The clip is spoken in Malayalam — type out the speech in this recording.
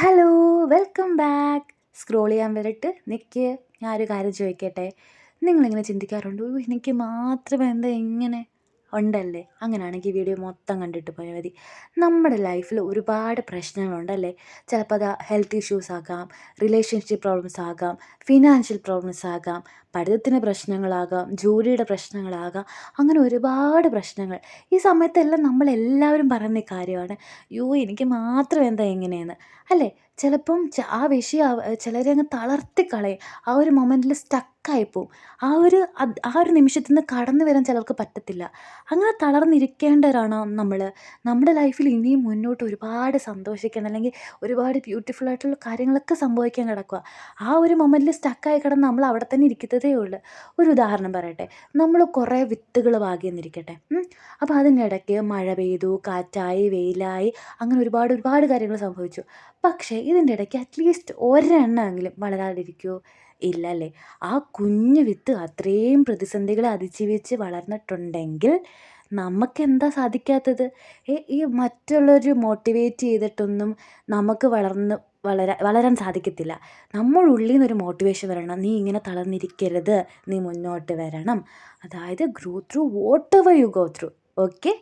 Hello, welcome back. സ്ക്രോൾ ചെയ്യാൻ വരട്ട് നിൽക്ക്. ഞാനൊരു കാര്യം ചോദിക്കട്ടെ. നിങ്ങളിങ്ങനെ ചിന്തിക്കാറുണ്ടോ, എനിക്ക് മാത്രം എന്താ ഇങ്ങനെ ഉണ്ടല്ലേ? അങ്ങനെയാണെങ്കിൽ ഈ വീഡിയോ മൊത്തം കണ്ടിട്ട് പോയാൽ മതി. നമ്മുടെ ലൈഫിൽ ഒരുപാട് പ്രശ്നങ്ങളുണ്ടല്ലേ? ചിലപ്പോൾ അത് ഹെൽത്ത് ഇഷ്യൂസ് ആകാം, റിലേഷൻഷിപ്പ് പ്രോബ്ലംസ് ആകാം, ഫിനാൻഷ്യൽ പ്രോബ്ലംസ് ആകാം, പഠിത്തത്തിന് പ്രശ്നങ്ങളാകാം, ജോലിയുടെ പ്രശ്നങ്ങളാകാം, അങ്ങനെ ഒരുപാട് പ്രശ്നങ്ങൾ. ഈ സമയത്തെല്ലാം നമ്മളെല്ലാവരും പറയുന്ന ഈ കാര്യമാണ്, യോ എനിക്ക് മാത്രം എന്താ ഇങ്ങനെയെന്ന്, അല്ലേ? ചിലപ്പം ആ വിഷയം ചിലരെ അങ്ങ് തളർത്തിക്കളയും. ആ ഒരു മൊമെൻറ്റിൽ സ്റ്റക്കായിപ്പോവും. ആ ഒരു നിമിഷത്തിൽ നിന്ന് കടന്നു വരാൻ ചിലർക്ക് പറ്റത്തില്ല. അങ്ങനെ തളർന്നിരിക്കേണ്ടവരാണോ നമ്മൾ? നമ്മുടെ ലൈഫിൽ ഇനിയും മുന്നോട്ട് ഒരുപാട് സന്തോഷിക്കണം, അല്ലെങ്കിൽ ഒരുപാട് ബ്യൂട്ടിഫുൾ ആയിട്ടുള്ള കാര്യങ്ങളൊക്കെ സംഭവിക്കാൻ കിടക്കുക. ആ ഒരു മൊമെൻറ്റിൽ സ്റ്റക്കായി കിടന്ന് നമ്മൾ അവിടെ തന്നെ ഇരിക്കുന്നതേ ഉള്ളൂ. ഒരു ഉദാഹരണം പറയട്ടെ. നമ്മൾ കുറേ വിത്തുകൾ പാകിയെന്നിരിക്കട്ടെ. അപ്പോൾ അതിനിടയ്ക്ക് മഴ പെയ്തു, കാറ്റായി, വെയിലായി, അങ്ങനെ ഒരുപാട് ഒരുപാട് കാര്യങ്ങൾ സംഭവിച്ചു. പക്ഷേ ഇതിൻ്റെ ഇടയ്ക്ക് അറ്റ്ലീസ്റ്റ് ഒരെണ്ണമെങ്കിലും വളരാതിരിക്കുമോ? ഇല്ല അല്ലേ? ആ കുഞ്ഞു വിത്ത് അത്രയും പ്രതിസന്ധികളെ അതിജീവിച്ച് വളർന്നിട്ടുണ്ടെങ്കിൽ നമുക്കെന്താ സാധിക്കാത്തത്? ഈ മറ്റുള്ളവർ മോട്ടിവേറ്റ് ചെയ്തിട്ടൊന്നും നമുക്ക് വളരാൻ സാധിക്കത്തില്ല. നമ്മുടെ ഉള്ളിൽ നിന്നൊരു മോട്ടിവേഷൻ വരണം. നീ ഇങ്ങനെ തളർന്നിരിക്കരുത്, നീ മുന്നോട്ട് വരണം. അതായത് grow through what ever you go through. Okay.